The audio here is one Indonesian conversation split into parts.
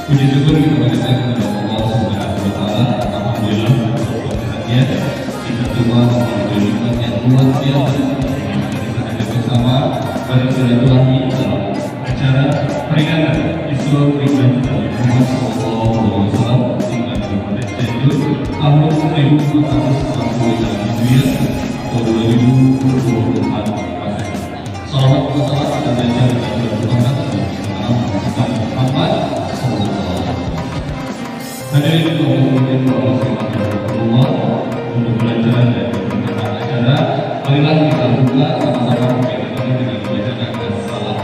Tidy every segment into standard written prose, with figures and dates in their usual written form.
Puji syukur kita panjatkan kepada Allah Subhanahu wa Ta'ala. Alhamdulillah berkatnya kita semua memiliki nikmat yang luar biasa yang kita ada bersama bersilaturahmi dalam acara peringatan Isra Mi'raj Nabi Muhammad sallallahu alaihi wasallam di Kabupaten Cianjur tahun 1440 Hijriah atau 2024 Masehi. Salawat wa salam dan derajat Nabi Muhammad hadirin kaum Allah untuk belajar dan mendengar acara. Marilah kita buka sama-sama kegiatan ini dengan membacakan salam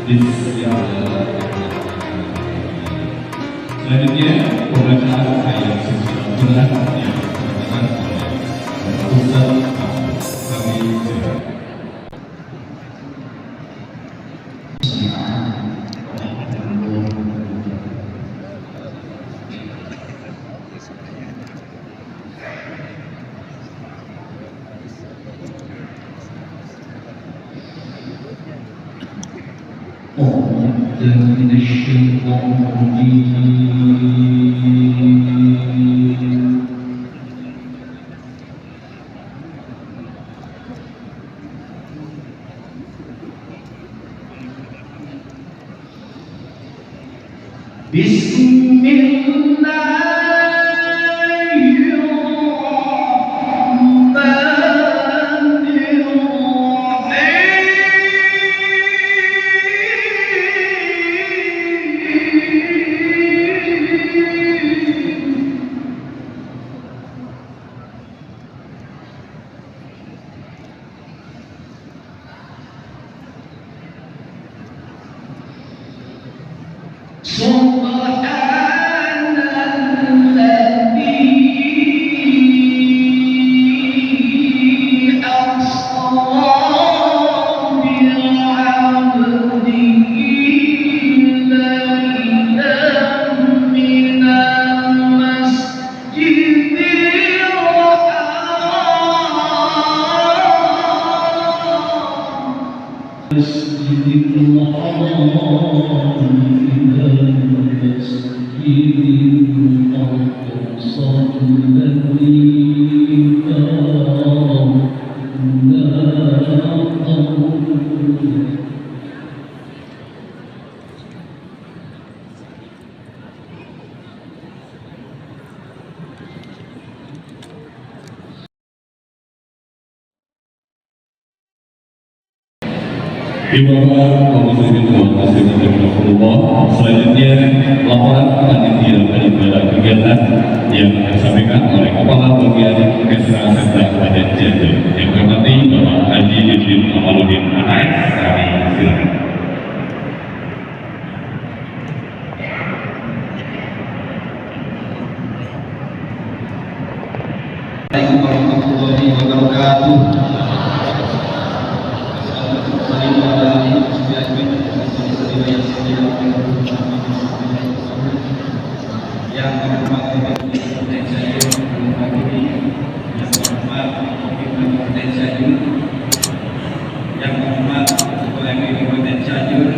bersama-sama. Selanjutnya pembacaan ayat suci Al-Quran yang dibacakan oleh Ustaz kami silakan. من الشيطان الرجيم بسم الله Selanjutnya laporan panitia penyelenggara kegiatan yang disampaikan oleh Kepala Bagian Kesra Sentra Kabupaten Cianjur. Yang kami hormati Bapak Haji Didin Amaluddin Anaes, kami silakan. Assalamualaikum warahmatullahi wabarakatuh. Yang terhormat Kabupaten Cianjur, yang terhormat Kabupaten Cianjur, yang terhormat Ketua MUI Kabupaten Cianjur,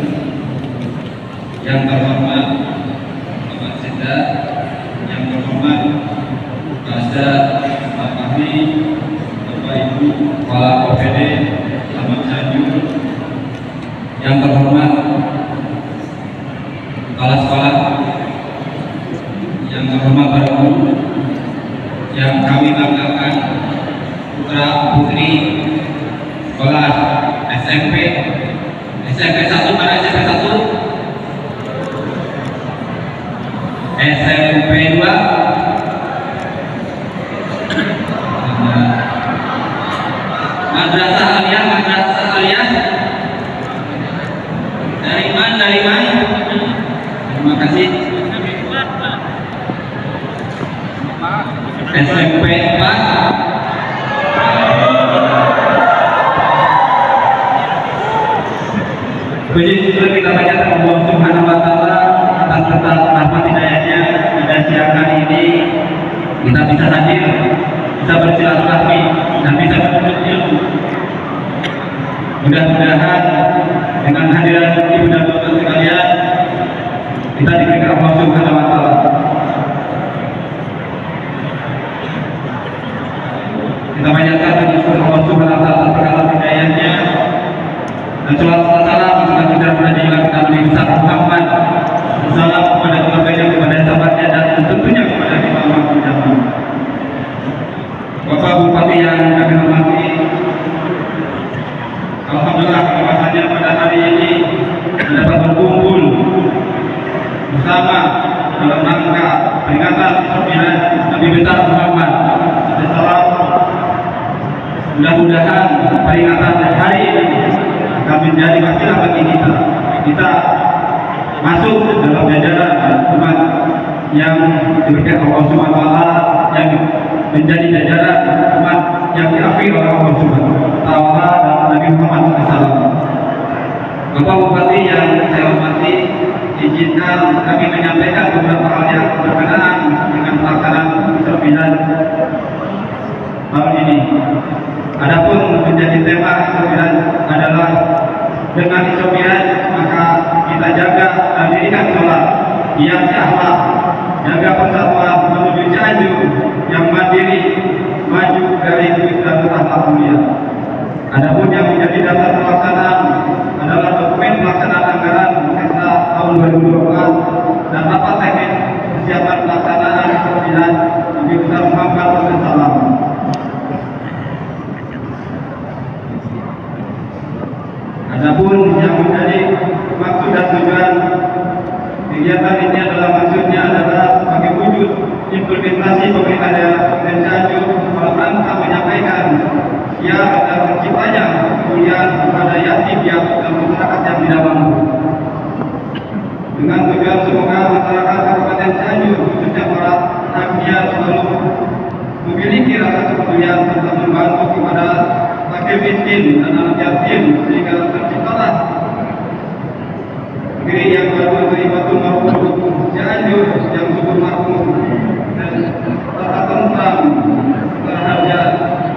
yang terhormat Bapak Sekda, yang terhormat Kasda, Pak Kami, Bapak Ibu Kepala OPD Selamat Cianjur, yang terhormat kepala sekolah, yang terhormat para guru, yang kami banggakan putra putri sekolah SMP 1, mana SMP 1, SMP 2, Madrasah Aliyah. Dari mana? Terima kasih. SMP 4. Puji syukur kita panjatkan Allah Subhanahu wa taala atas rahmat hidayahnya pada siang hari ini kita bisa hadir, bisa bersilaturahmi dan bisa menuntut ilmu. Mudah-mudahan dengan hadiran ibu dan bapak sekalian kita diberikan Allah Subhanahu wa taala. Kita panjatkan puji syukur Allah Subhanahu wa taala atas segala hidayahnya dan salawat salam semoga Nabi besar Muhammad, salam kepada keluarganya, kepada sahabatnya dan tentunya kepada imam ulama. Bapak Bupati yang kami hormati, alhamdulillah bahwasanya pada hari ini dapat berkumpul bersama dalam rangka peringatan 9 Nabi besar Muhammad. Mudah-mudahan peringatan hari ini akan menjadi wasilah bagi kita masuk dalam jajaran umat yang diberikan Allah Subhanahu wa taala, yang menjadi jajaran umat yang diakui oleh Allah Subhanahu wa taala dan Nabi Muhammad SAW. Bapak Bupati yang saya hormati, izinkan kami menyampaikan beberapa hal yang berkenaan dengan pelaksanaan 9 tahun ini. Adapun menjadi tema 9 adalah dengan 9 maka kita jaga dan dirikan sholat, hiasi akhlak, jaga persatuan menuju Cianjur yang mandiri, maju dari duit dan akhlak mulia. Adapun yang menjadi dasar pelaksanaan adalah dokumen pelaksanaan anggaran Kesra tahun 2024 dan rapat teknis persiapan pelaksanaan 9 Nabi besar Muhammad SAW. Adapun yang menjadi maksud dan tujuan kegiatan ini adalah sebagai wujud implementasi pemerintah daerah Kabupaten Cianjur dalam rangka menyampaikan siap dan terciptanya kemuliaan kepada yatim piatu dan masyarakat yang tidak mampu. Dengan tujuan semoga masyarakat Kabupaten Cianjur khususnya para lansia selalu memiliki rasa kepedulian serta membantu kepada fakir miskin dan anak yatim sehingga terciptalah negeri yang baru dari Batul Marhum Cianjur yang subur makmur dan tata tentram terharga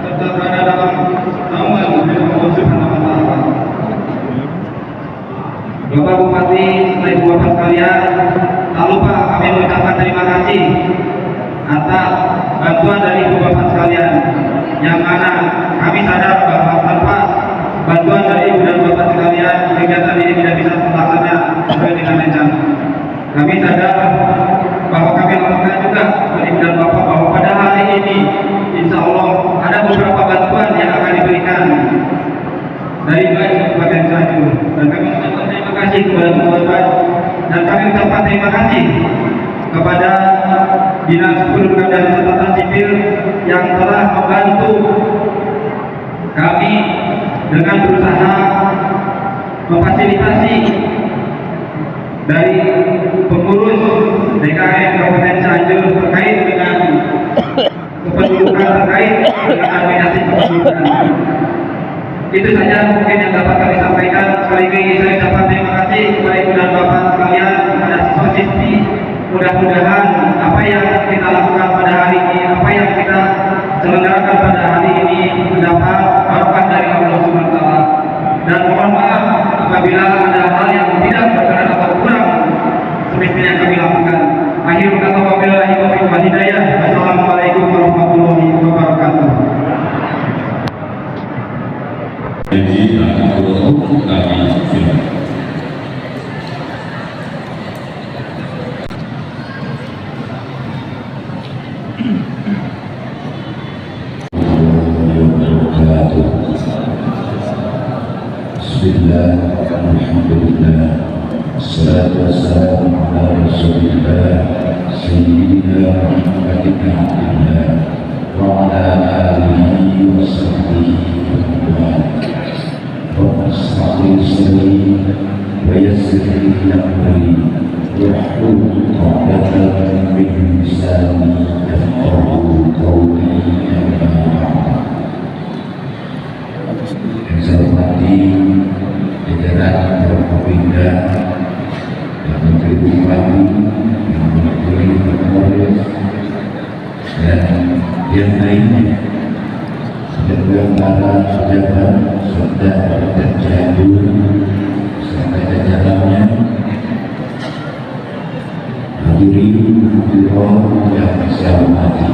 serta berada dalam naungan Allah Subhanahu wa taala. Bapak Bupati, setelah Ibu Bapak sekalian, tak lupa kami mengucapkan terima kasih atas bantuan dari Ibu Bapak sekalian, yang mana kami sadar bahwa tanpa bantuan dari Ibu dan Bapak sekalian kegiatan ini tidak bisa terlaksana sesuai dengan rencana. Kami sadar bahwa kami lakukan juga dari Ibu dan Bapak bahwa pada hari ini insya Allah ada beberapa bantuan yang akan diberikan dari baik Kabupaten Cianjur kasih kepada Bapak dan kami ucapkan terima kasih kepada Dinas Kependudukan dan Catatan Sipil yang telah membantu kami dengan berusaha memfasilitasi dari pengurus DKM Kabupaten Cianjur terkait dengan kependudukan, terkait dengan administrasi kependudukan. Itu saja mungkin yang dapat kami sampaikan. Sekali lagi saya ucapkan terima kasih kepada ibu dan bapak sekalian, kepada siswa-siswi. Mudah-mudahan apa yang kita lakukan pada hari ini, apa yang kita selenggarakan pada hari ini mendapat barokah dari Allah Subhanahu wa taala. Dan mohon maaf apabila ada hal yang tidak berkenan atau kurang semestinya kami lakukan. Akhir kata wabillahi taufiq wal hidayah. Wassalamualaikum warahmatullahi wabarakatuh. Jadi kalau kami silakan. Bismillah, alhamdulillah, assalatu wassalamu ala rasulillah, sayyidina Muhammadin abdillah, wa ala alihi wa sahbihi wa man. Rabbana shrah li sadri wa yassir li amri wahlul 'uqdatam min lisani yafqahu qawli. Yang saya hormati jajaran Forkopimda, yang Menteri Bupati, yang Menteri Kapolres, dan yang lainnya, dan para pejabat serta Kabupaten Cianjur serta jajarannya, hadirin hadirat yang saya hormati.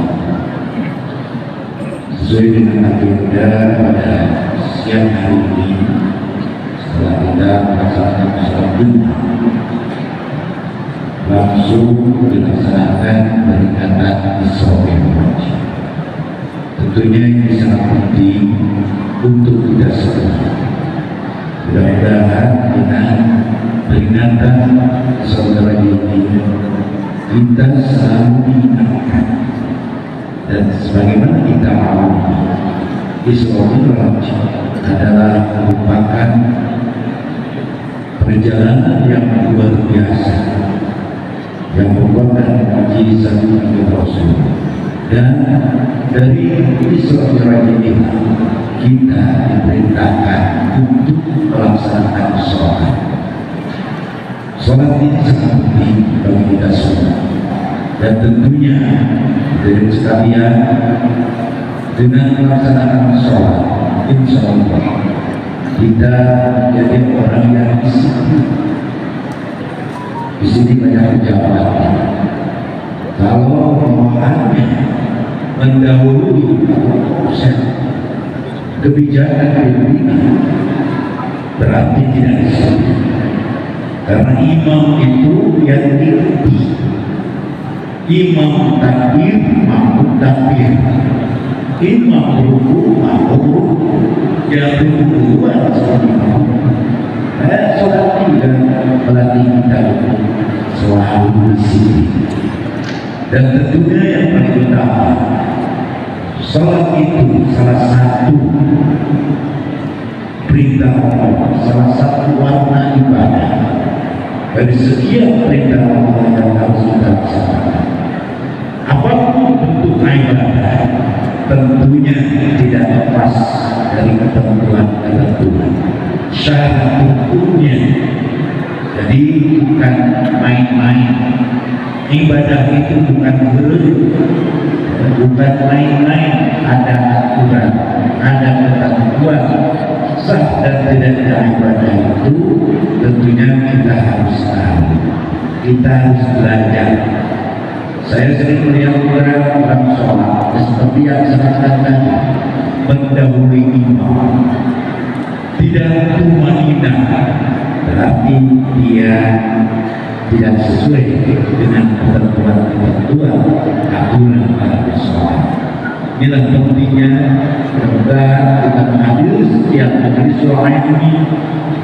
Sesuai dengan agenda pada siang hari ini, setelah kita melaksanakan sholat Jumat, langsung dilaksanakan peringatan Isra Mi'raj. Tentunya ini sangat penting untuk kita semua. Mudah-mudahan dengan peringatan Isra Mi'raj ini kita selalu diingatkan. Dan sebagaimana kita tahu, Isra Mi'raj adalah merupakan perjalanan yang luar biasa, yang merupakan mukjizat Nabi Rasul. Dan dari Isra Mi'raj ini kita diperintahkan untuk melaksanakan sholat. Sholat ini sangat penting bagi kita semua. Dan tentunya dari sekalian dengan melaksanakan sholat, insya Allah kita menjadi orang yang disiplin. Di sini banyak pejabat. Kalau bawahannya mendahului kebijakan pimpinan, berarti tidak disiplin. Karena imam itu yang diikuti. Imam takbir, makmum takbir. Imam ruku, makmum ruku. Yang kedua seperti itu. Sholat tidak melatih kita selalu disiplin. Dan tentunya yang paling utama, sholat itu salah satu perintah Allah, salah satu warna ibadah. Dari sekian perintah Allah yang harus kita laksanakan, apapun bentuk ibadah, tentunya tidak lepas dari ketentuan-ketentuan syarat hukumnya. Jadi bukan main-main. Ibadah itu bukan berlebih, bukan main-main. Ada aturan, ada ketentuan. Sah dan tidaknya ibadah itu tentunya kita harus tahu, kita harus belajar. Saya sering melihat beberapa orang sholat seperti yang saya katakan, mendahului imam, tidak tumaninah, berarti dia tidak sesuai dengan ketentuan-ketentuan aturan dalam sholat. Inilah pentingnya mudah-mudahan kita menghadiri setiap majelis doa ini,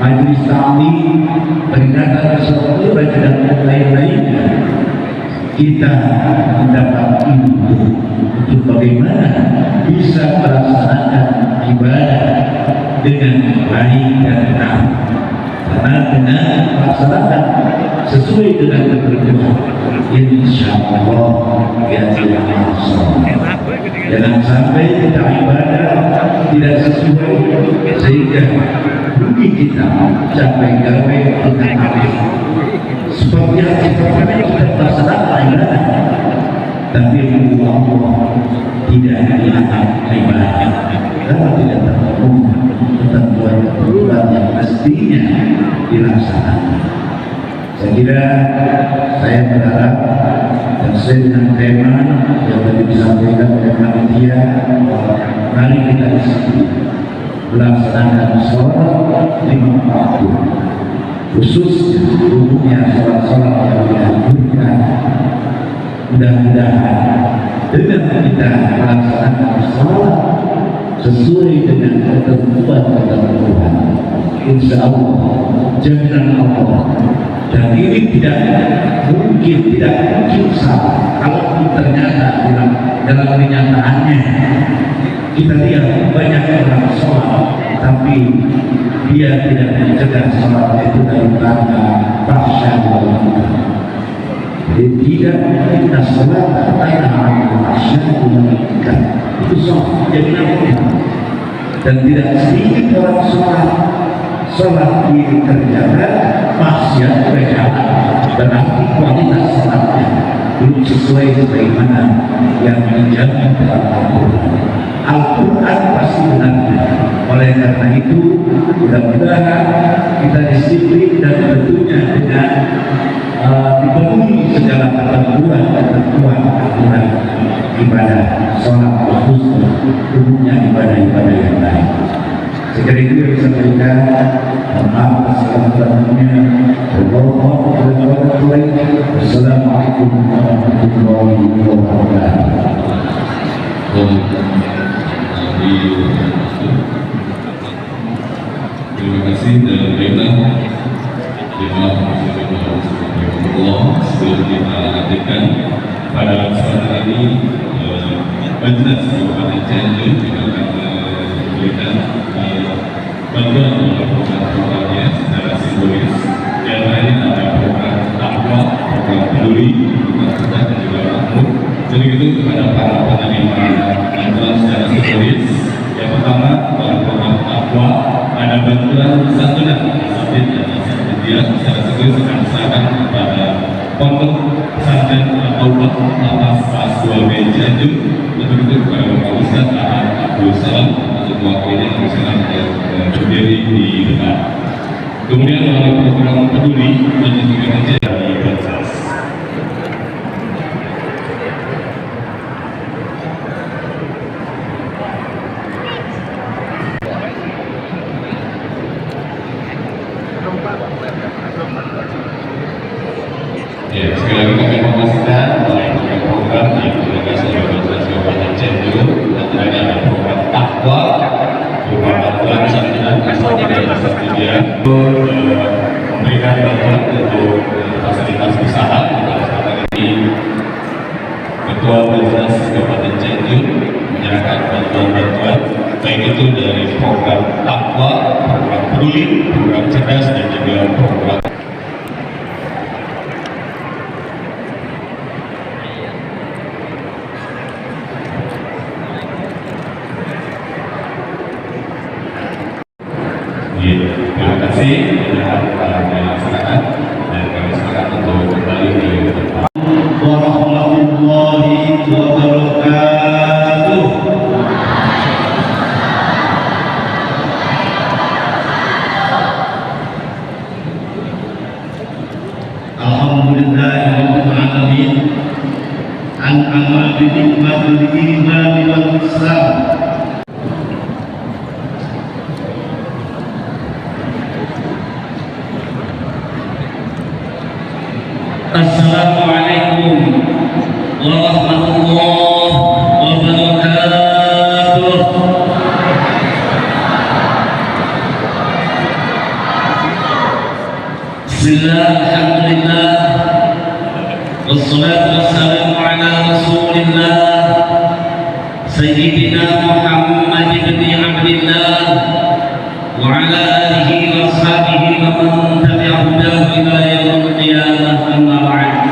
majelis taklim, peringatan sesuatu dan lain-lainnya. Kita mendapat ilmu untuk bagaimana bisa melaksanakan ibadah dengan baik dan benar. Karena dengan melaksanakan sesuai dengan ketentuan, insya Allah kita akan soleh. Jangan sampai kita ibadah tidak sesuai sehingga rugi kita sampai gawe dengan habis. Seperti yang kita melaksanakan ibadah, tapi Allah tidak dianggap ibadah karena tidak terpenuhi ketentuan-ketentuan yang mestinya dilaksanakan. Saya kira saya berharap dan sesuai dengan tema yang tadi disampaikan oleh panitia, mari kita disiplin melaksanakan sholat 5 waktu, khususnya umumnya sholat-sholat yang dianjurkan. Mudah-mudahan dengan kita melaksanakan sholat sesuai dengan ketentuan-ketentuan, insya Allah jaminan Allah. Dan ini tidak mungkin salah kalau ternyata dalam kenyataannya kita lihat banyak orang sholat tapi dia tidak mencegah sholat itu dari tanda pasca. Jadi tidak kita sholat tanda pasca itu sholat jadi namanya. Dan tidak sedikit orang sholat ini terjaga, maksiat berjalan, berarti kualitas sholatnya belum sesuai sebagaimana yang dijamin dalam Al-Quran. Al-Quran pasti benar. Oleh karena itu, mudah-mudahan kita disiplin dan tentunya dengan dipenuhi segala ketentuan aturan ibadah sholat, khususnya umumnya ibadah-ibadah yang lain. Sekali itu yang bisa berikan maaf assalamualaikum warahmatullahi wabarakatuh. Terima kasih dan baiklah Allah sebelum kita lanjutkan pada kesempatan ini Majelis Kabupaten Cianjur juga akan memberikan bantuan untuk program-programnya secara simbolis. Yang lain ada program takwa, program peduli, dan juga makmur. Jadi itu kepada para penerima bantuan secara simbolis. Yang pertama program takwa ada bantuan santunan asatid dan asatidiyah secara simbolis akan diserahkan kepada Pondok Pesantren Al-Taubat atas Pas 2B Cianjur. Untuk itu kepada Bapak Ustaz Ahmad Abdul Salam untuk mewakili persilakan berdiri di depan. Kemudian melalui program peduli dan juga dari Bansos. Ya, sekali lagi kami informasikan melalui program yang dilakukan oleh Bansos Kabupaten Cianjur, antaranya ada program takwa, program bantuan santunan asatid dan asatidiyah, memberikan bantuan untuk fasilitas usaha. Ini Ketua Bansos Kabupaten Cianjur menyerahkan bantuan-bantuan baik itu dari program takwa, program peduli, program cerdas dan juga program terima kasih telah dilaksanakan dan kami sepakat untuk kembali ke depan. Warahmatullahi wabarakatuh. Alhamdulillahirabbil alamin. An'ama bi nikmatil iman wal Islam. Assalamualaikum warahmatullahi wabarakatuh. Bismillah, alhamdulillah, wassalatu wassalamu ala rasulillah Sayyidina Muhammad ibn Abdillah wa ala alihi wa ashabihi wa man tabi'ahudahu ila yaumil qiyamah, amma ba'd.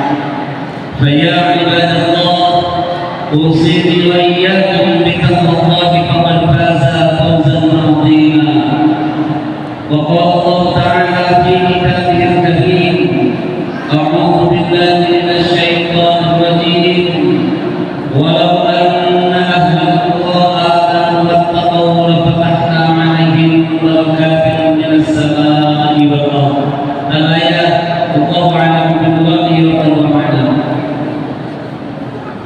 Fa ya ibadallah, usini wa iyyakum bi taqwallahi faqad faza fawzan 'azima. Wa qala Allah ta'ala fi kitabihil karim, a'udzu billahi minasy syaithanir rajim. Walau anna ahlal qura amanu wattaqaw lafatahna 'alaihim barakatin minas samaa'i wal ardh. Al-ayat, wallahu a'lam biwaqi wa a'lam.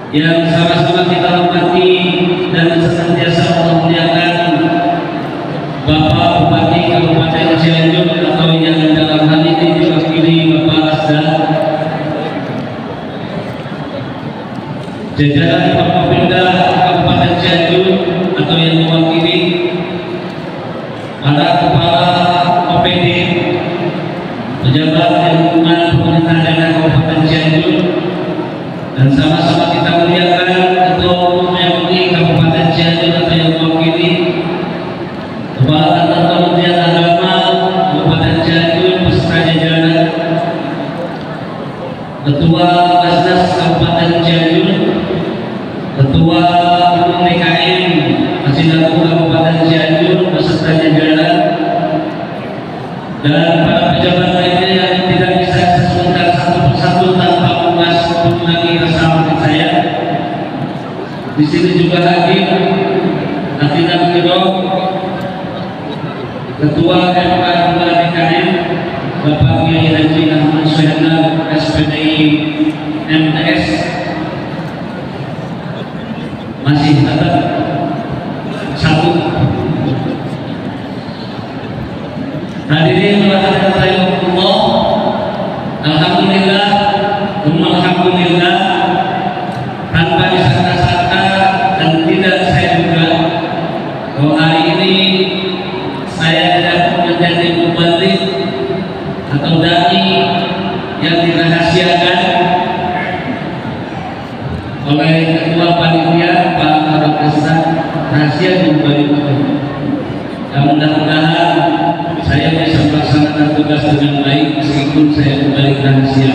Yang sama-sama kita hormati dan senantiasa Allah muliakan Bapak Bupati Kabupaten Cianjur atau yang dalam hal ini diwakili Bapak Asda, jajaran Forkopimda Kabupaten Cianjur atau yang mewakili para kepala OPD, pejabat lingkungan pemerintah daerah Kabupaten Cianjur, dan sama-sama kita muliakan Ketua Umum MUI Kabupaten Cianjur atau yang mewakili Kepala Kantor Kementerian Agama Kabupaten Cianjur beserta jajaran, Ketua Basnas Kabupaten Cianjur, Ketua Umum DKM Asidaku Kabupaten Cianjur beserta jajaran, dan para pejabat lainnya yang tidak bisa saya sebutkan satu persatu tanpa mengulangi rasa hormat saya. Di sini juga hadir Atina Biro, Ketua MK DKM Bapak Kiai Haji Ahmad Suhendar SPDI MTS, masih tetap satu. Hadirin rahmatullah, alhamdulillah, alhamdulillah, tanpa disangka-sangka dan tidak saya duga bahwa hari ini saya dapat menjadi mubalik atau dai yang dirahasiakan oleh Ketua Panitia Pak Kabakasa, rahasia mubalik. Dan mudah-mudahan saya bisa melaksanakan tugas dengan baik meskipun saya mubalik rahasia.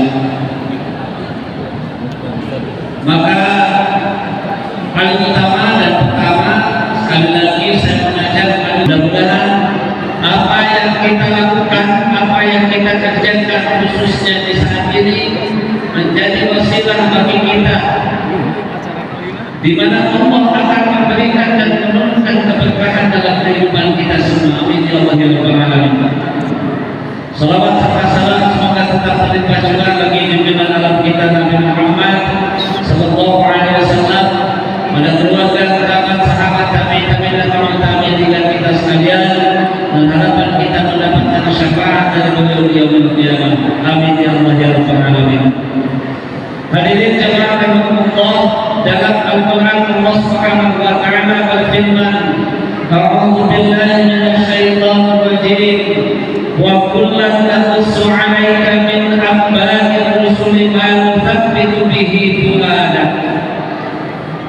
Maka paling utama dan pertama, sekali lagi saya mengajak, mudah-mudahan apa yang kita lakukan, apa yang kita kerjakan khususnya di saat ini menjadi wasilah bagi kita, di mana Allah akan memberikan dan menurunkan keberkahan dalam kehidupan kita semua. Amin ya Allah ya Rabbal alamin. Salawat serta salam semoga tetap terlimpah juga bagi junjungan alam kita Nabi Muhammad sallallahu alaihi wasallam, pada keluarga, kerabat, sahabat, tabi'in dan orang tabi'in dengan kita sekalian, dan harapan kita mendapatkan syafaat dari beliau di yaumil qiyamah. Amin ya Allah ya Rabbal alamin. Hadirin jemaah rahimakumullah, dalam Al-Qur'an Allah Subhanahu wa taala berfirman, A'udzu billahi minasy syaithanir rajim. Wa kullan naqussu 'alaika min anba'ir rusuli ma nuthabbitu bihi fu'adak.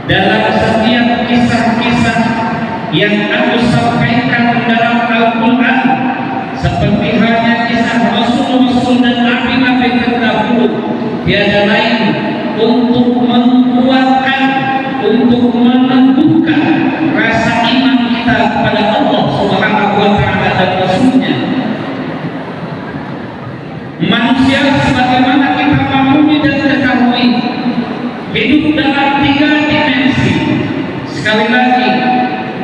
Dalam setiap kisah-kisah yang aku sampaikan dalam Al-Quran, seperti halnya kisah Rasul-Rasul dan Nabi-Nabi terdahulu, tiada lain untuk menguatkan, untuk menentukan rasa iman kita kepada Allah Subhanahu wa taala dan Rasul-Nya. Manusia sebagaimana kita pahami dan ketahui, hidup dalam 3 dimensi. Sekali lagi,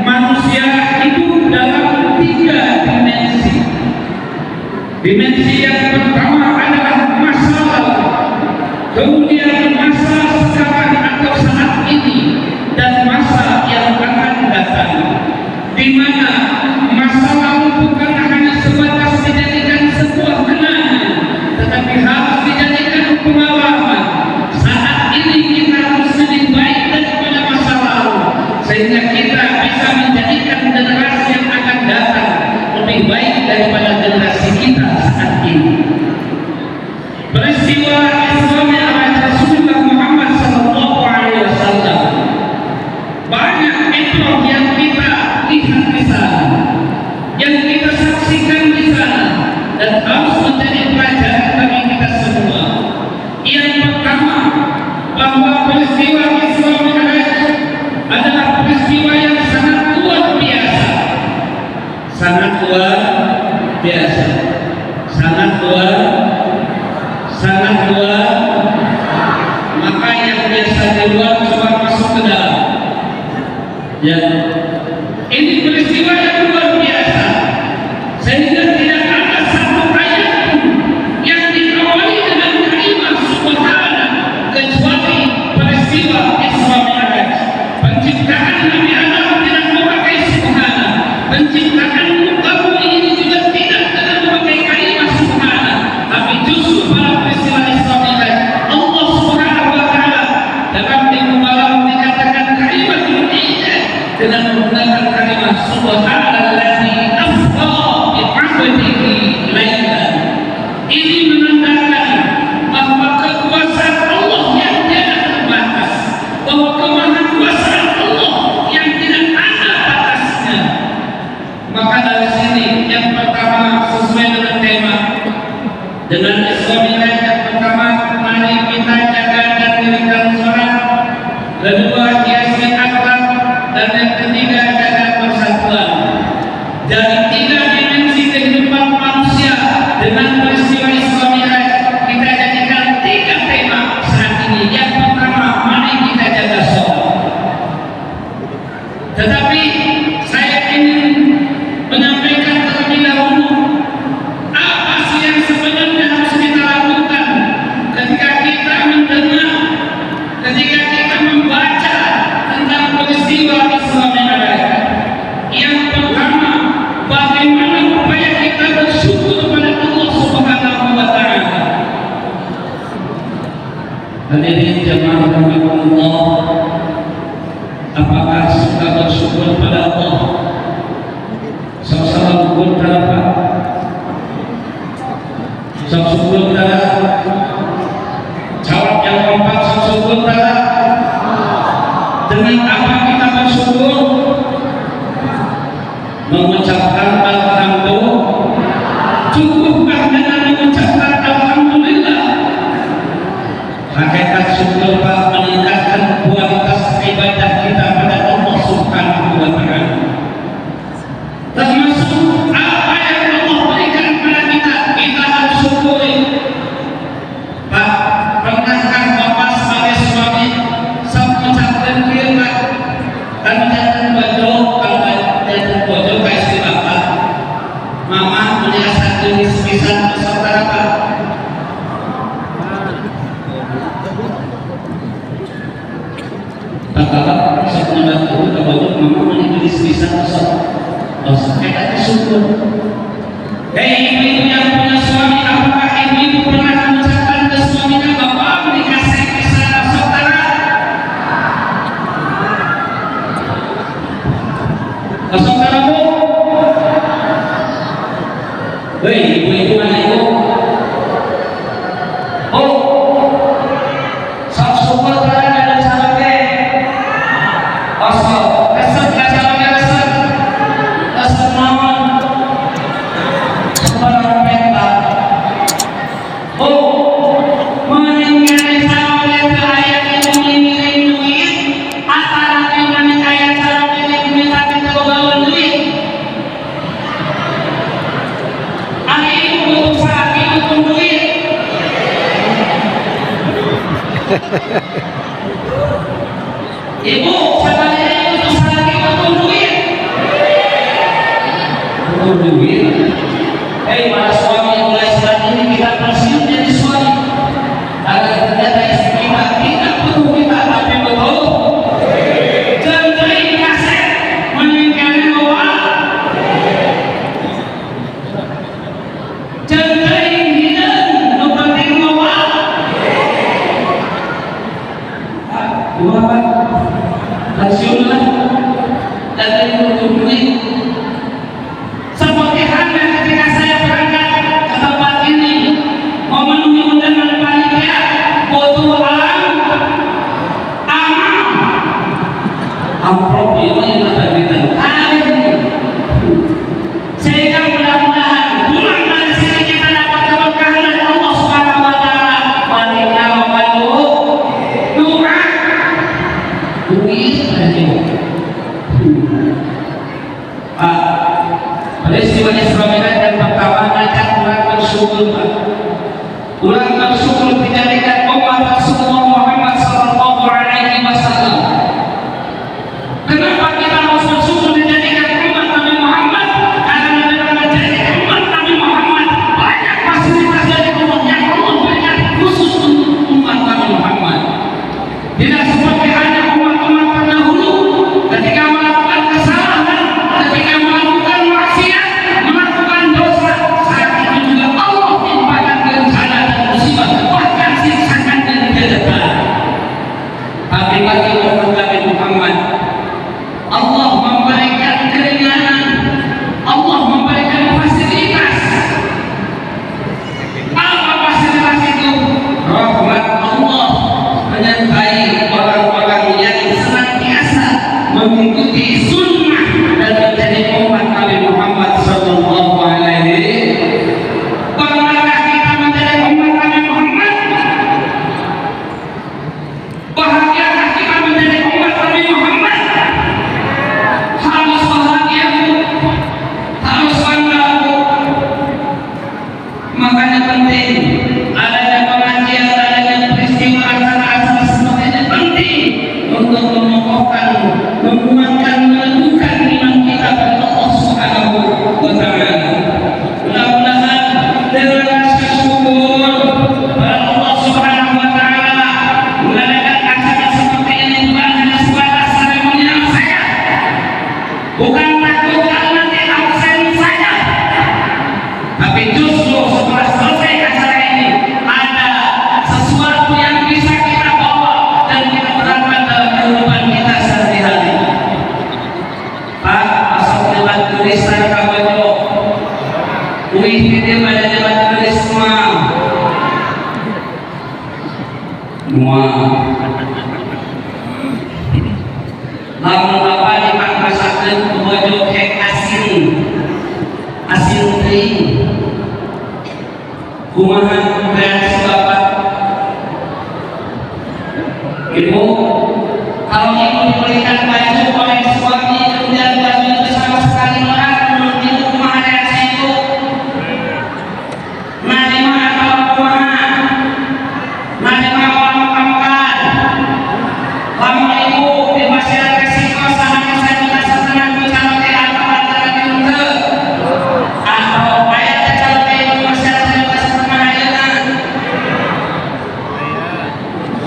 manusia hidup dalam 3 dimensi. Dimensi yang pertama adalah masa lalu, kemudian masa sekarang atau saat ini, dan masa yang akan datang, di mana masa lalu bukan hanya sebatas dijadikan sebuah kenangan, tetapi harus dijadikan pengalaman. Saat ini kita harus lebih baik daripada masa lalu, sehingga kita bisa menjadikan generasi yang akan datang lebih baik daripada generasi kita saat ini. sana keluar, maka yang biasa di luar coba masuk ke dalam. Ya, ini peristiwa yang luar biasa, sehingga tidak ada satu ayat yang diawali dengan kalimat subhanallah kecuali peristiwa Isra Mi'raj. Penciptaan Nabi Adam tidak memakai subhanallah, penciptaan muka bumi ini juga tidak dengan memakai kalimat subhanallah, tapi justru pada peristiwa Isra Mi'raj Allah Subhanahu wa taala dalam ilmu malam dikatakan kalimat ini dengan menggunakan kalimat subhanallazi asra bi 'abdihi lailan. Ini menandakan bahwa kekuasaan Allah yang tiada terbatas, bahwa kemahakuasaan Allah yang tidak ada batasnya. Maka dari sini yang pertama sesuai dengan tema dengan Isra Mi'raj, yang pertama mari kita jaga dan dirikan sholat, kedua hiasi akhlak, dan yang ketiga jaga persatuan. Dari tiga dimensi kehidupan manusia dengan peristiwa Isra Mi'raj kita jadikan tiga tema saat ini. Yang pertama mari kita jaga sholat. Tetapi saya ingin menyampaikan terlebih dahulu apa sih yang sebenarnya harus kita lakukan ketika kita mendengar, ketika kita membaca tentang peristiwa Isra Mi'raj. Yang pertama, bagaimana upaya kita bersyukur kepada Allah Subhanahu wa taala. Hadirin jemaah rahimakumullah, apakah suka bersyukur pada Allah? Sama-sama syukur pada apa? Syukur pada jawab yang keempat, syukur pada dengan apa kita bersyukur? Mengucapkan alhamdulillah. Cukupkah dengan mengucapkan alhamdulillah? Hakikat syukur Pak meningkatkan kualitas ibadah kita pada Allah Subhanahu wa taala. Termasuk apa yang Allah berikan pada kita, kita harus syukuri. Pak, pernahkah Bapak sebagai suami mengucapkan firman dan jangan bojo, kalau jangan bojo ke istri Bapak, Mama punya satu misan saudara Pak. Bapak sebenarnya itu bojo Mama punya misan kita syukur. Hei ibu yang punya suami, apakah ibu pernah mengucapkan ke suaminya, Bapak menikah saya kesana saudara? Saudara Bu, hei ibu-ibu mana ibu? Oh, sok syukur pada ada sahabatnya. Asal kesel sahabatnya kesel mawon. Sebarang peta. Oh, meninggal sahabatnya ke ayat itu melindungi antara dengan ayat sahabatnya minta kita bawa duit. Ibu butuh sakit, butuh duit. Ibu, sebenarnya butuh sakit, butuh duit. Butuh duit. Hei, para suami yang mulai saat ini kita bersiap jadi suami. Agar ternyata istri kita tidak butuh kita, tapi betul. Jangan kaset meninggalkan bawa. Jangan hilang mempenting bawa. Dua Pak, nasional dan butuh duit. Seperti halnya ketika saya berangkat Ulang bersyukur dijadikan umat Rasulullah Muhammad sallallahu alaihi wasallam. Kenapa kita harus bersyukur dijadikan umat Nabi Muhammad? Karena dengan menjadi umat Nabi Muhammad banyak fasilitas dari Allah yang Allah berikan khusus untuk umat Nabi Muhammad. Tidak seperti hanya umat-umat terdahulu ketika melakukan kesalahan, ketika melakukan maksiat, melakukan dosa, saat itu juga Allah timpakan bencana dan musibah, bahkan siksakan dan kejahatan. Tapi bagi umat Nabi Muhammad, Allah memberikan keringanan, Allah memberikan fasilitas. Apa fasilitas itu? Rahmat Allah menyertai orang-orang yang senantiasa mengikuti sunnah dan menjadi umat Nabi Muhammad sallallahu alaihi. Pernahkah kita menjadi umat Nabi Muhammad? Bahagiakah kita menjadi umat Nabi Muhammad? Harus bahagia, harus bangga. Makanya penting adanya pengajian, adanya peristiwa acara-acara seperti ini penting untuk mengokohkan, menguatkan, meneguhkan iman kita kepada Allah Subhanahu wa Ta'ala. Mudah-mudahan dengan rasa syukur kepada Allah Subhanahu wa Ta'ala mengadakan acara seperti ini bukan hanya sebatas seremonial saja, bukan takut kalau nanti absen saja, tapi justru setelah selesai acara ini ada sesuatu yang bisa kita bawa dan kita terapkan dalam kehidupan kita sehari-hari. Pak, asal lewat tulisan kamu wih dia pada lewat tulis semua lamun apa dipangkasakeun ku bojo kek asin teuing. Kumaha reaksi bapak? Ibu, kalau ibu diberikan baju oleh suami kemudian baju itu sama sekali merat, menurut ibu kumaha reaksi ibu? Narima atau kumaha? Narima makan. Lamun ibu dibasir resiko sahanya saya minta setengah juta rupiah atau antara itu atau ayat kecil ibu masih ada juta setengah ayeuna.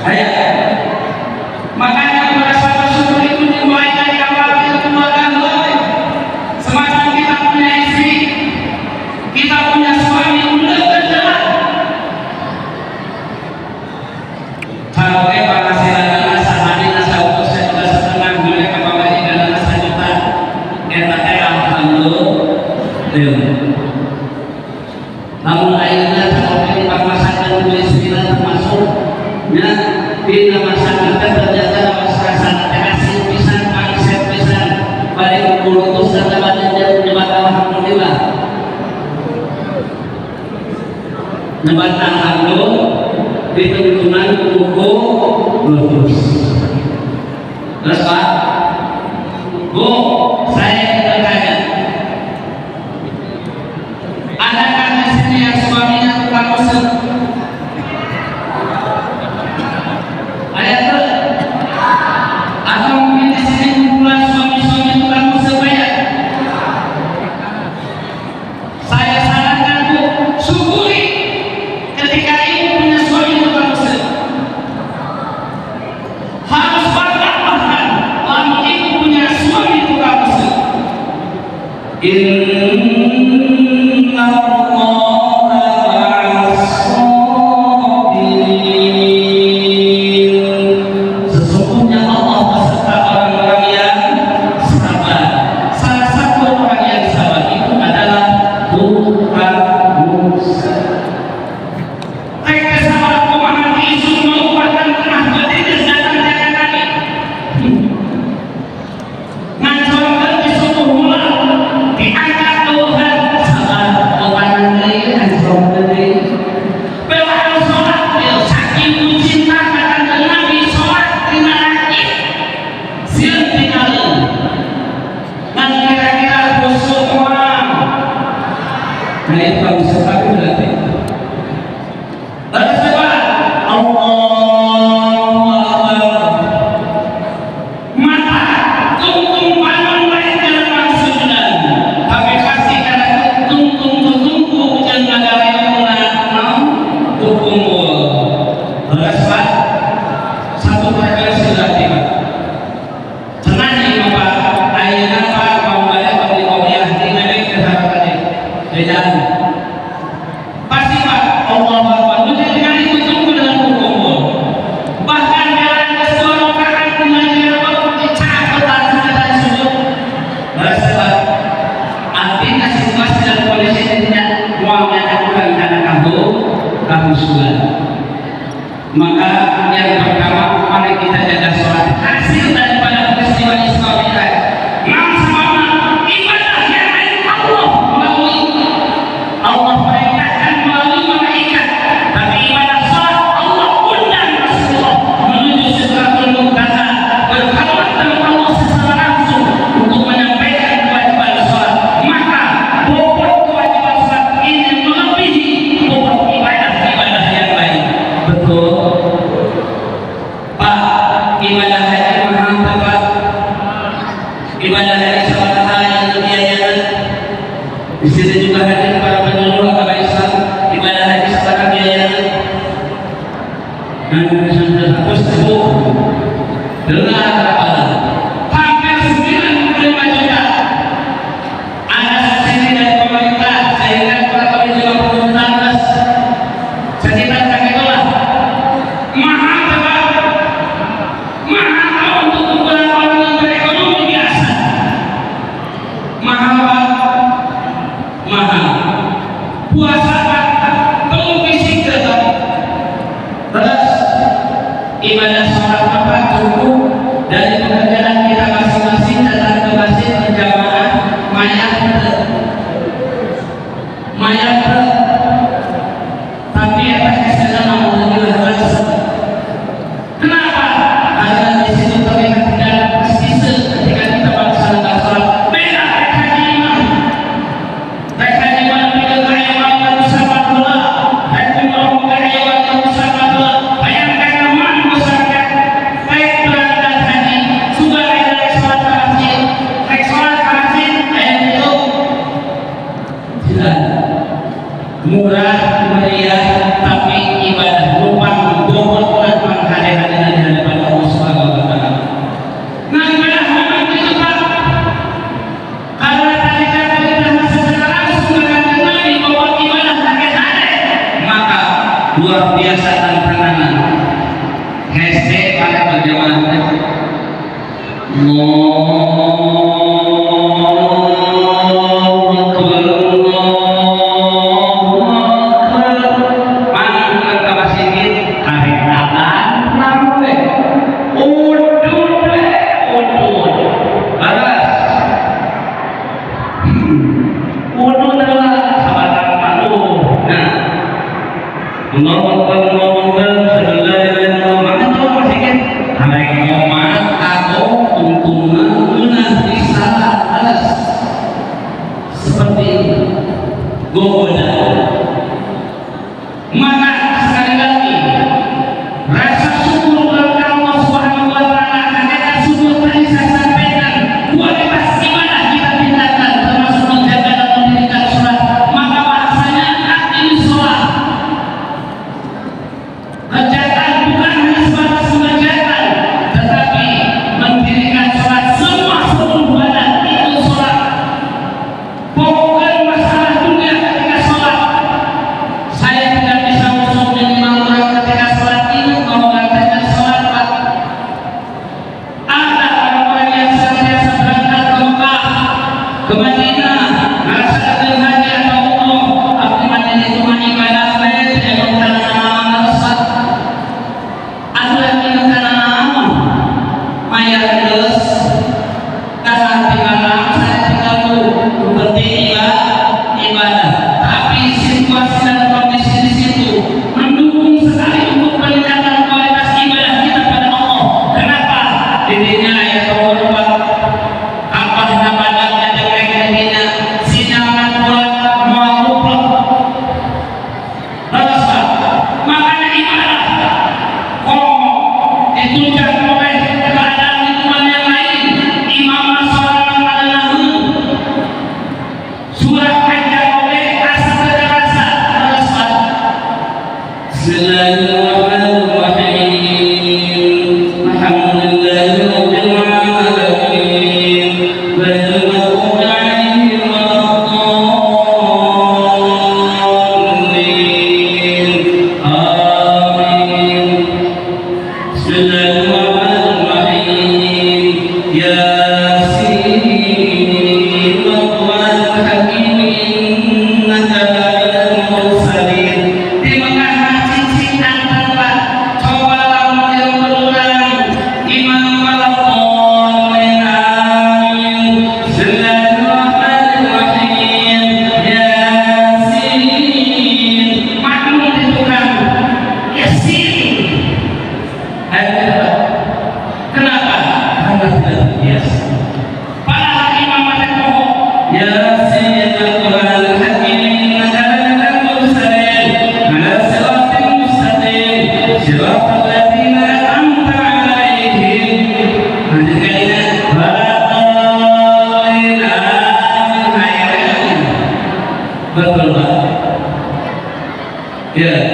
Ayat. Makanya merasa bersyukur itu dimulai dari awal keluarga. Semacam kita punya istri, kita punya suami, udah berjalan. Kalau penghasilan sehari nasa utus juta setengah, mereka bawa ikan nasa juta, kita alhamdulillah. Namun akhirnya kalau ini pemasakan tulis bila termasuknya bila masyarakat ternyata masyarakat kasih pisan konsep pisan balik kulutus dan badannya nyebat alhamdulillah. Nyebat alhamdulillah dituntunan buku lulus. Terus Pak, Bu, saya bertanya, adakah di sini yang suaminya tukang mesum? Ada tuh? Atau mungkin di sini kumpulan suami-suami tukang mesum ya? Saya sarankan Bu, syukuri ketika ibu punya suami tukang mesum. Harus bangga bahkan kalau ibu punya suami tukang mesum. Inna Allah kehusuan. Maka yang pertama, mari kita jaga sholat. Hasil daripada peristiwa Isra Mi'raj, sama-sama ibadah yang lain Allah melalui Allah perintahkan melalui malaikat, tapi ibadah sholat Allah undang Rasulullah menuju Sidratul Muntaha berkhidmat dengan Allah secara langsung untuk menyampaikan kewajiban sholat. Maka bobot kewajiban sholat ini melebihi bobot ibadah-ibadah yang lain. Betul Pak, ibadah haji mahal Pak. Ibadah haji salah hal yang berbiaya. Di sini juga hadir para penyuluh agama Islam. Ibadah haji salah biaya. Dan sudah hapus itu. Dengar berapa? Hampir 95 juta. Ada subsidi dari pemerintah sehingga para penyuluh pemerintah sekitar itulah. Mahal Pak. Mahal untuk ukuran orang yang berekonomi biasa. Mahal Pak. Mahal. Puasa Pak. Penuh fisik tetap. Terus ibadah sholat Bapak cukup dari pekerjaan kita masing-masing datang ke masjid berjamaah mayat tapi apa hasilnya alhamdulillah. Kenapa? Karena di situ terlihat tidak prestise ketika kita melaksanakan sholat. Beda haji imam. Haji imam tidak kaya banget bersama pula. Haji imam kaya banget bersama pula. Bayangkan teman masyarakat baik berangkat haji sudah dari sholat ke masjid, baik sholat ke masjid, itu tidak murah meriah, tapi ibadah lupang bobot dan menghadiri di hadapan Allah Subhanahu wa taala. Nah, ibadah memang itu Pak. Karena tadi kita secara langsung dengan Nabi bahwa ibadah sakit hati, maka luar biasa tantangan. Hashtag pada berjamaah. Seperti goda. Maka sekali lagi rasa syukur kepada Allah Subhanahu wa taala karena syukur tadi saya sampaikan kualitas ibadah kita tingkatkan termasuk menjaga dan mendirikan sholat. Maka bahasanya ini sholat kerjakan bukan hanya sebatas mengerjakan, tetapi mendirikan sholat semua seluruh badan itu sholat. Bukan masalah dunia ketika sholat. Saya tidak bisa masuk minimal orang ketika sholat itu kalau katakan sholat Pak. Ada orang-orang yang senantiasa berangkat ke Mekah, ke Madinah, melaksanakan haji atau umroh. Tapi Madinah itu ibadah baik, yang karena resat. Ada yang karena mayat terus. Karena tinggal saya tinggal penting ibadah, tapi situasi dan kondisi di situ mendukung sekali untuk meningkatkan kualitas ibadah kita pada Allah. Kenapa? Dirinya ayat Allah apa badannya jelek dirinya sinyalan buat muamuplok. Terus makanya ibadah ditunjang oleh keadaan lingkungan yang lain. Imam As-Salam adalah surah panjang oleh rasa terasa. Bismillahirrahmanirrahim. Alhamdulillahirabbil alamin. Ghairil maghdubi 'alaihim waladdallin. Amin. Bismillahirrahmanirrahim. Yasin wal Qur'anil hakim innaka laminal mursalin. Di Mekah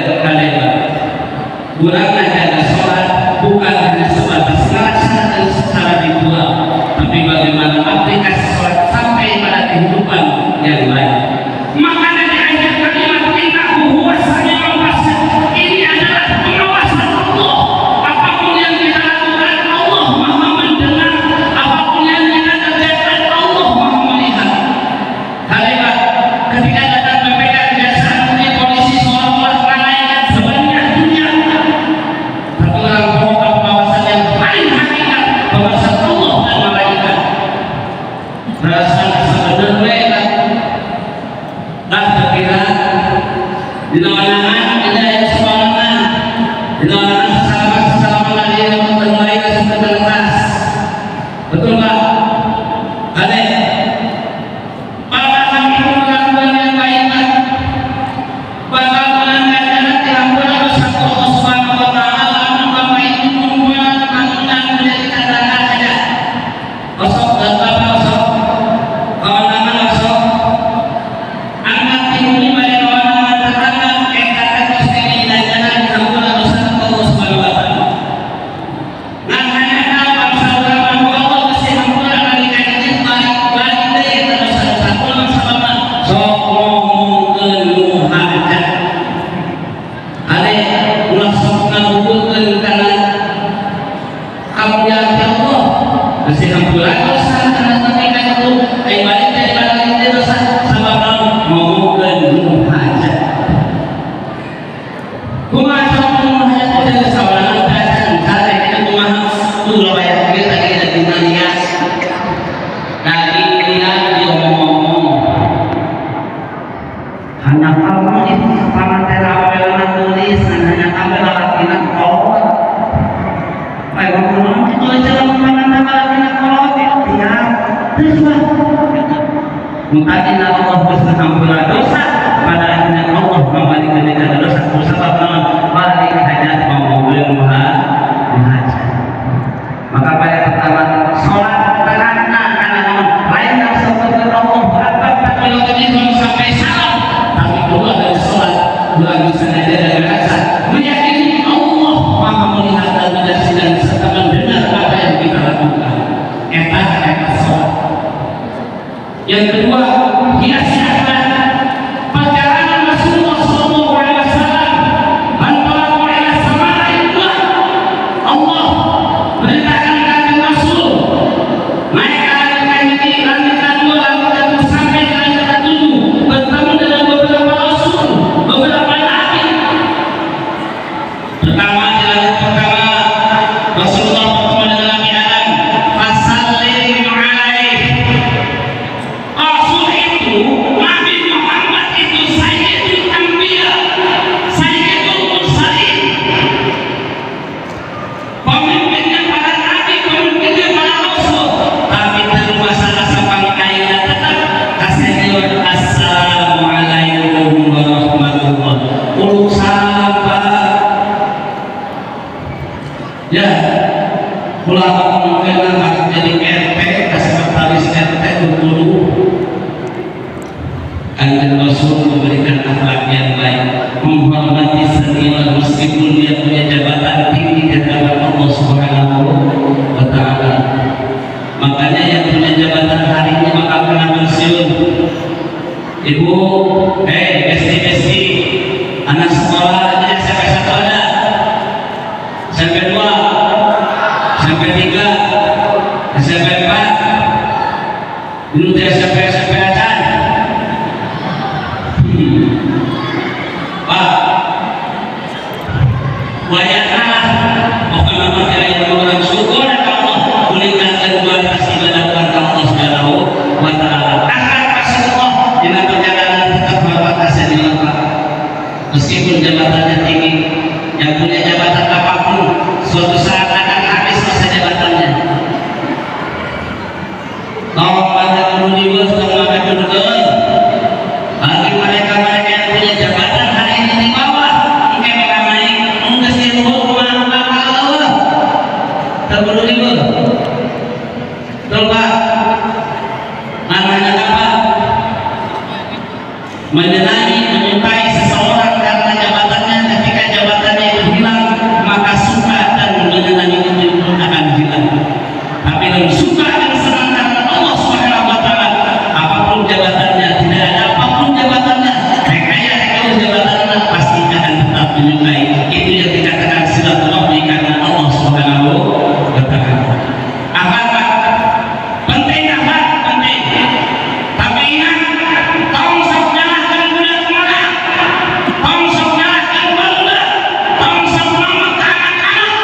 kalian. Kurangnya jaga sholat bukan hanya sebatas melaksanakan secara ritual, tapi bagaimana aplikasi sholat sampai pada kehidupan yang lain. Makanya di akhir kalimat kita huwa sami'ul basir, ini adalah pengawasan Allah. Apapun yang kita lakukan, Allah Maha mendengar. Apapun yang kita kerjakan, Allah Maha melihat. Kalimat ketika datang BPK Kejaksaan Negeri Polisi seolah-olah melalaikan sebanyak dunia. Tapi orang membuka pengawasan yang paling hakikat, pengawasan Allah dan malaikat. Rasa sebenarnya tak terkira di nawangan kita yang semangat, di nawangan sesama dia yang terbaik dan terlepas. Betul tak? Ada. Para kami melakukan yang baik, bakal melanggar diampunan dosa Allah Subhanahu wa Ta'ala. Bapak itu membuat bangunan menjadi katakan saja. Kosong dan bapak kosong, kawan-kawan kosong. Anak ini balik kawan-kawan tetangga, katakan dosa ini dan jangan diampunan dosa Allah Subhanahu wa Ta'ala. Nah hanya dalam saudara Allah kasih ampunan bagi kalian balik dari dosa-dosa Allah sama sokong keluhajat. Ada ulah sok ngabukeun kana ampunan Allah kasih ampunan dosa kana mereka itu balik dari dosa sama ngomongkeun keluhajat. Kumaha keluhajat dari sawana bacaan kare kita kumaha ulah bayar kita kita dinania dari dia ngomong hanya kamu itu sama terawih tulis hanya kamu lalakinan kolot. Baik ngomong itu aja ngomong lalakinan kolot ya terus lah. Mungkin Allah bersampuran dosa pada akhirnya Allah kembali ke dosa sebab balik hajat mengumpulkan muhajat. Maka pada pertama sholat karena lain yang seperti Allah berapa kali sampai salam, tapi keluar dari sholat lagi sengaja dengan rasa meyakini Allah Maha melihat dan menyaksikan serta mendengar apa yang kita lakukan. Eta sholat. Yang kedua, hiasi akhlak. Perjalanan Rasulullah Sallallahu Alaihi Wasallam antara ila samara itu Allah perintahkan kanjeng Rasul naik ke langit kedua, langit sampai ke langit ketujuh, bertemu dengan beberapa Rasul, beberapa nabi. Pertama di langit pertama Rasulullah bertemu dengan Nabi Adam, fasallim alaihi. Rasul itu Nabi Muhammad itu Sayyidul Anbiya, Sayyidul Mursalin, pemimpinnya para nabi, pemimpinnya para rasul. Tapi terus masalah sampai akhirnya tetap kasih jawab assalamualaikum warahmatullahi wabarakatuh. Uluk sahabat ya ulama kemungkinan harus jadi RP kasih katalis RP dulu. Kanjeng Rasul memberikan akhlak yang baik, menghormati senior meskipun dia punya jabatan tinggi di hadapan Allah Subhanahu wa Ta'ala. Makanya yang punya jabatan hari ini maka kena pensiun. Ibu, besti anak sekolah aja sampai satu ada, sampai dua, sampai tiga, sampai empat, dulu dia sampai acan. Pak, wayanglah pokoknya masalah yang orang syukur Allah meningkatkan kualitas ibadah kepada Allah Subhanahu wa Ta'ala. Akan Rasulullah dengan perjalanan tetap berbatas di Mekah. Meskipun jabatannya tinggi, yang punya jabatan apapun suatu saat akan habis masa jabatannya. Kalau pada dulu bagi mereka-mereka yang punya jabatan hari ini di bawah, mungkin mereka naik, mungkin si ruhul rumah Allah terburu libur. Coba namanya apa? Menyenangi, menyukai seseorang karena jabatannya baik. Itu yang dikatakan silaturahmi karena Allah Subhanahu wa Ta'ala. Apa Pak? Penting apa? Penting. Tapi ingat, tong sok nyalahkan budak mana? Tong sok nyalahkan bangga. Tong sok memakan anak-anak.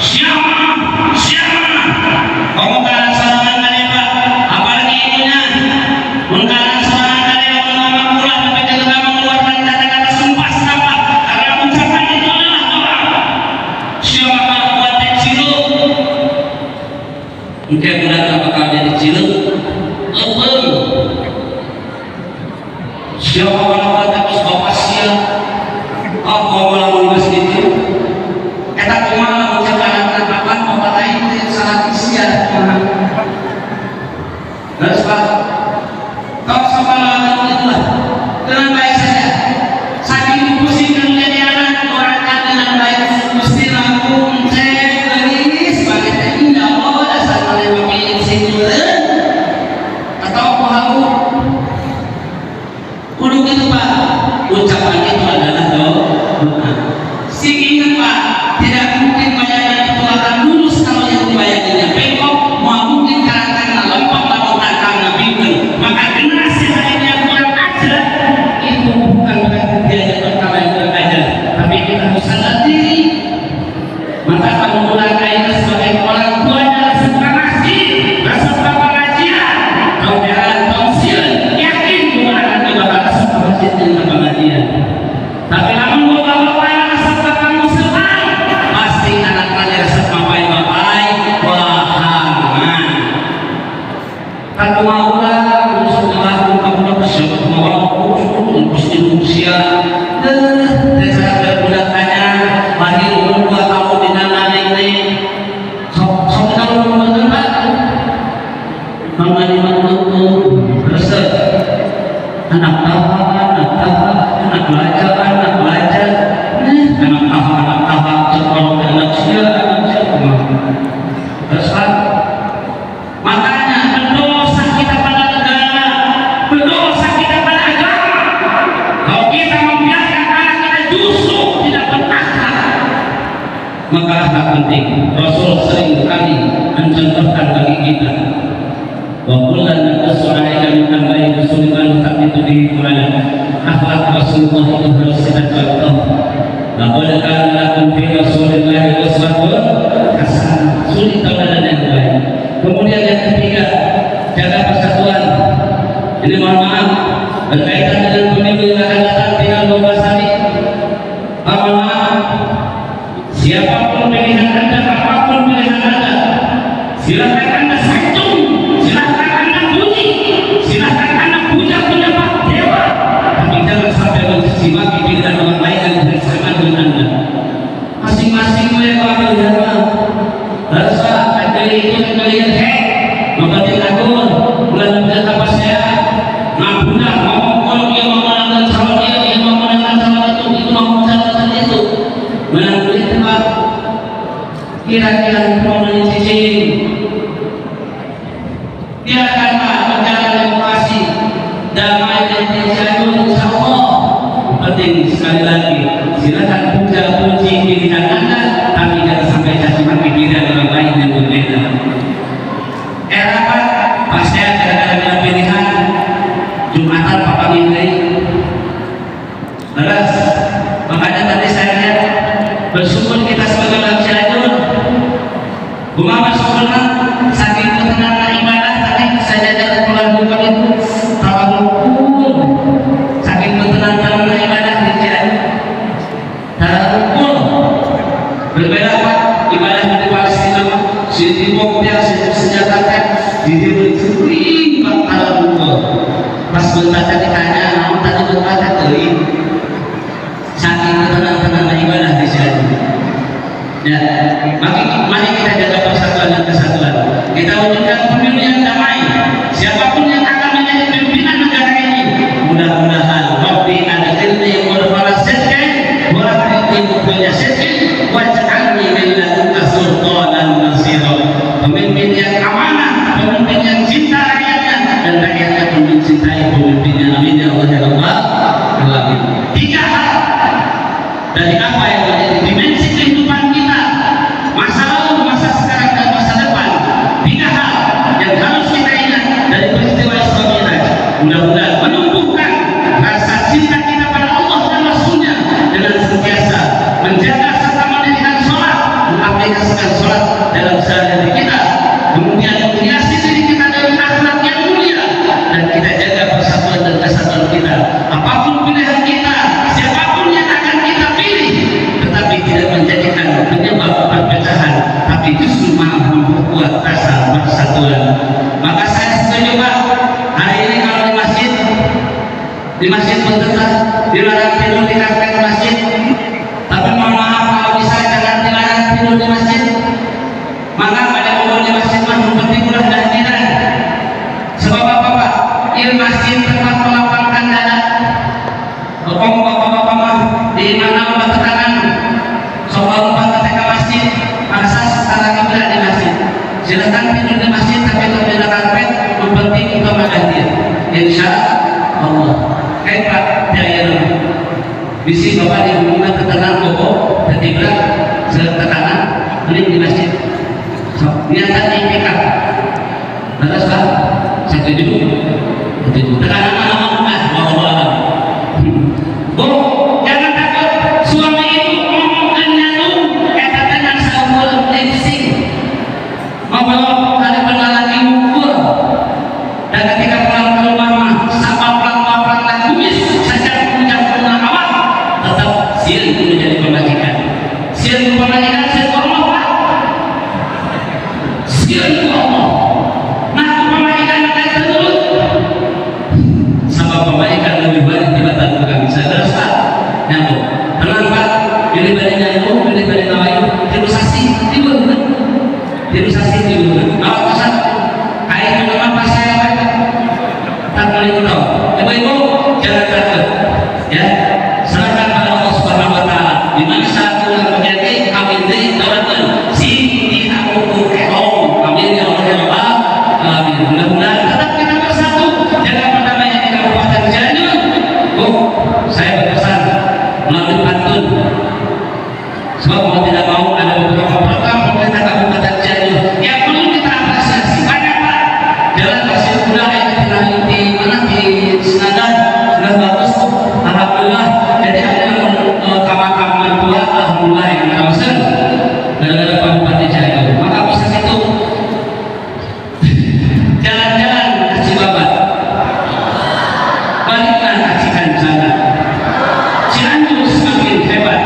Siapa? Kamu kalah serangan kali Pak. Apalagi ibunya. Mengkalah serangan kali lama-lama pulang sampai ketika mengeluarkan kata-kata sumpah sampah. Karena ucapan itu adalah doa. Siapa buat cilu? Mungkin budak bakal jadi cilu. Siapa kalau tapi bapak siap? Apa malah itu? Kita cuma ucapan apa bapak lain yang salah isian. Terus Pak, kau sama itulah dengan baik saja. Saking pusing dan menjadi anak orang dengan baik mesti langsung cek lagi sebagai indah Allah dasar oleh pakai singular atau halu. Kudu gitu Pak. Ucapan itu adalah doa. Ingat Pak, tidak mungkin bayangan itu akan lulus kalau yang dibayanginya bengkok. Mau mungkin karena lempar lalu karena bingung. Maka generasi lainnya kurang ajar. Itu bukan berarti dia yang pertama yang kurang ajar, tapi kita harus sadar diri. Maka kamu mulai kaitan sebagai orang tuanya rasa kasih, rasa pengajian, kau jalan tausiah, yakin bahwa akan bakal rasa pengajian dan pengajian. Tapi namun bapak-bapak yang rasa kamu senang, pasti anak-anaknya rasa bapak-bapak wahangan. Aku maulah untuk melakukan kamu bersyukur mau mesti usia dan saya berbudakannya lahir umur 2 tahun di dalam ini. Sok kalau betul Pak, mengani menentu rasa anak tahan, anak belajar, anak tahan, sekolah anak siapa. Terus Pak, makanya berdosa kita pada negara, berdosa kita pada agama. Kalau kita membiarkan anak kita justru tidak berakhlak, maka akhlak penting. Rasul sering kali mencontohkan bagi kita. Wa kullan naqsu 'alaika min anba'i rusuli ma nuthabbitu bihi fu'adak. Akhlak Rasulullah itu harus kita contoh. Laqad kana lakum fi Rasulillahi uswatun hasanah. Suri tauladan yang baik. Kemudian yang ketiga, jaga persatuan. Ini mohon maaf berkaitan dengan pemilu yang akan datang tinggal 12 hari. Mohon maaf, siapapun pilihan Anda, apapun pilihan Anda, silakan Anda sanjung, silakan Anda puji, silakan Anda puja Pak Dewa. Tapi jangan sampai mencaci maki pilihan orang lain yang bersama dengan Anda. Masing-masing mereka beragama. Rasa ada itu kalian membantu aku bulan bulan apa saya ngapunah ngomong kalau dia mau menangkan calon dia mau menangkan calon itu mau menangkan itu menangkan itu Pak. Kira-kira mau mencicing biarkan Pak berjalan demokrasi damai dan terjadi insya Allah. Penting sekali lagi silakan puji pilihan Anda, tapi jangan sampai caci maki pilihan orang lain yang berbeda. Era Pak, pas saya gara-gara pilihan Jumatan Papa Mindri beras, makanya tadi saya lihat bersyukur kita sebagai manusia itu Muhammad Rasulullah saking ketenangan ibadah tadi saya jaga pulang bukan itu tawakul saking ketenangan ibadah di Cianjur tawakul berbeda Pak ibadah di Palestina si Timur dia senjatakan diri bercuri bakal bukul pas berbaca ditanya namun tadi berbaca teri saking ketenangan ibadah di Cianjur. Ya, mari kita jaga persatuan dan kesatuan. Kita wujudkan pemilu yang damai. Siapapun yang akan menjadi pimpinan negara ini, mudah-mudahan Rabbi adkhilni mudkhala sidqin wa akhrijni mukhraja sidqin waj'alni min ladunka sultanan nasira. Pemimpin yang amanah, pemimpin yang cinta rakyatnya dan rakyatnya pun mencintai pemimpinnya. Amin ya Allah ya Rabbal alamin. 3 hal dari apa yang menjadi dimensi kehidupan kita, masa lalu, masa sekarang, dan masa depan. 3 hal yang harus kita ingat dari peristiwa Isra Mi'raj. Mudah-mudahan menumbuhkan rasa cinta kita pada Allah dan Rasulnya dengan senantiasa menjaga serta mendirikan sholat, mengaplikasikan sholat dalam sehari-hari kita, kemudian menghiasi diri kita dari akhlak yang mulia, dan kita jaga persatuan dan kesatuan kita. Apapun pilihan kita, siapapun yang akan kita pilih, tetapi tidak menjadikan penyebab perpecahan, tapi justru malah memperkuat rasa persatuan. Maka saya setuju Pak, hari ini kalau di masjid Bentetah dilarang tidur di karpet masjid, tapi mohon maaf kalau bisa jangan dilarang tidur di masjid. Maka pada umur di masjid mah bertiduran dan tidak. Sebab apa Pak? Di masjid tempat melapangkan dada. Bapak-bapak mah di mana lomba tetangan, soal lomba ketika masjid, asas setara kiblat di masjid. Silakan tidur di masjid tapi tidak karpet, yang penting kita makan dia. Insya Allah. Kayak Pak Jaya bisi bapak di rumah tetangan pokok, ketiga setetangan beli di masjid. So, dia tadi pikir, terus Pak, saya tujuh, tekanan Allah. Bu, jangan takut. Suami itu ngomongkan nyatu, kata dengan seumur lipsing. Ngobrol kali benar lagi ngukur. Dan ketika pulang ke rumah mah, sama pelang-pelang lagi kumis, saja punya pernah awal, tetap sial menjadi pembagikan. Sial pembagikan, sial Allah Pak. Sial Allah. Nah, pembagikan akan terus. Sama pembagikan lebih banyak jabatan bukan bisa terus Pak. Nyambung. Tenang Pak. Pilih balik nyambung, pilih balik nawain. Dirusasi, tidur. Dirusasi, tidur. Awak pesan. Kayak itu nama pas saya Pak. Tak boleh tahu. Ibu-ibu jangan takut. Ya. Serahkan pada Allah Subhanahu wa taala. Di mana satu yang menjadi kawin dari tawatan. Si aku kau. Amin ya Allah ya Allah. Amin. Mudah-mudahan tetap kita bersatu. Jangan perdamaian di Kabupaten Cianjur. Bu, saya berpesan melalui pantun. Sebab mau tidak mau ada beberapa program pemerintah Kabupaten Cianjur yang perlu kita apresiasi. Banyak Pak. Jalan Pasir Kuda yang kita di mana di Senadan sudah bagus. Alhamdulillah. Jadi ada kamar-kamar tua alhamdulillah yang kawasan gara-gara Pak Bupati Cianjur. Maka bisa itu jalan-jalan kasih babat. Baliklah kasihkan sana. Cianjur semakin hebat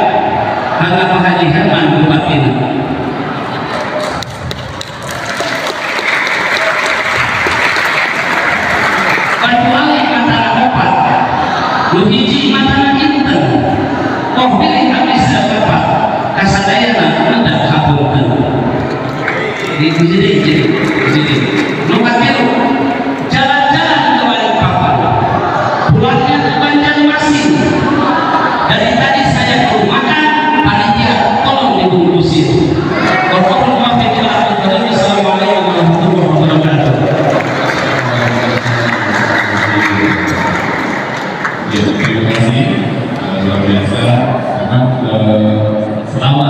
karena Pak Haji Herman Bupatinya. Kecuali antara opat, lu hiji matana inten, kok pilih habis sepepat, kasadayana mendak kabulkan. Di sini, nomor biru, jalan-jalan ke Balikpapan, pulangnya ke Banjarmasin. Dari tadi saya belum makan, panitia tolong dibungkusin. Assalamualaikum warahmatullahi wabarakatuh. Ya, terima kasih. Luar biasa. Memang selama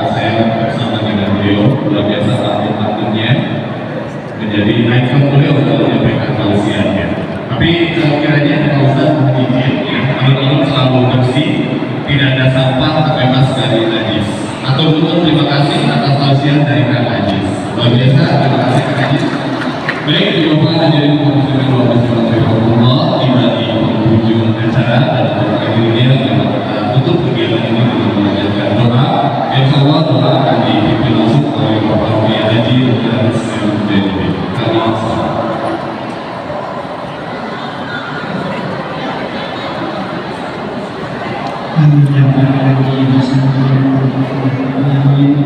saya bersama dengan beliau, luar biasa pantun-pantunnya menjadi ikon beliau dalam menyampaikan tausiahnya. Tapi kiranya Pak Ustadz izin, teman-teman selalu bersih, tidak ada sampah terbebas dari najis. Atau betul terima kasih atas tausiah dari Kang Ajis. Luar biasa, terima kasih Kang Ajis. Baik, di Bapak hadirin muslimin wa rahmatullah, tiba di penghujung acara dan akhirnya kita tutup kegiatan ini dengan mengajarkan doa. Insyaallah doa akan dipimpin langsung oleh Bapak Kiai Haji dan Sayyidina kami salam. Amin ya rabbal alamin. Amin.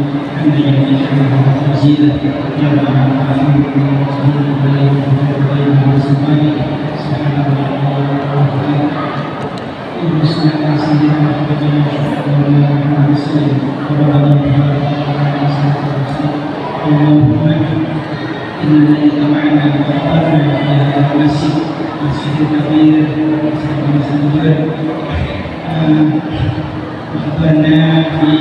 ربنا في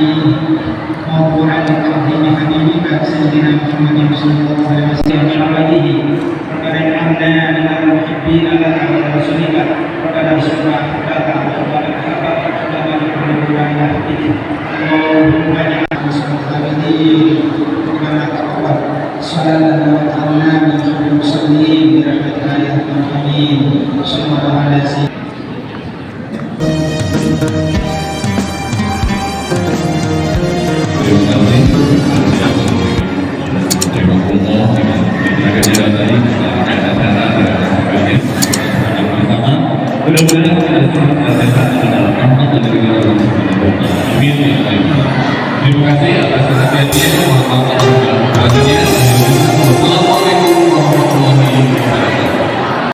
موضوع تعظيم حبيبك سيدنا محمد صلى الله عليه وسلم وعليه ربنا اجعلنا من المحبين لك ولرسولك ربنا سبحانك ربنا حقك ربنا لكل وعياتك اللهم اجعل الصالحين ربنا تقبل صلاتنا وجعلنا من خير المصلين برحمتك يا ارحم الراحمين صلى الله عليه وسلم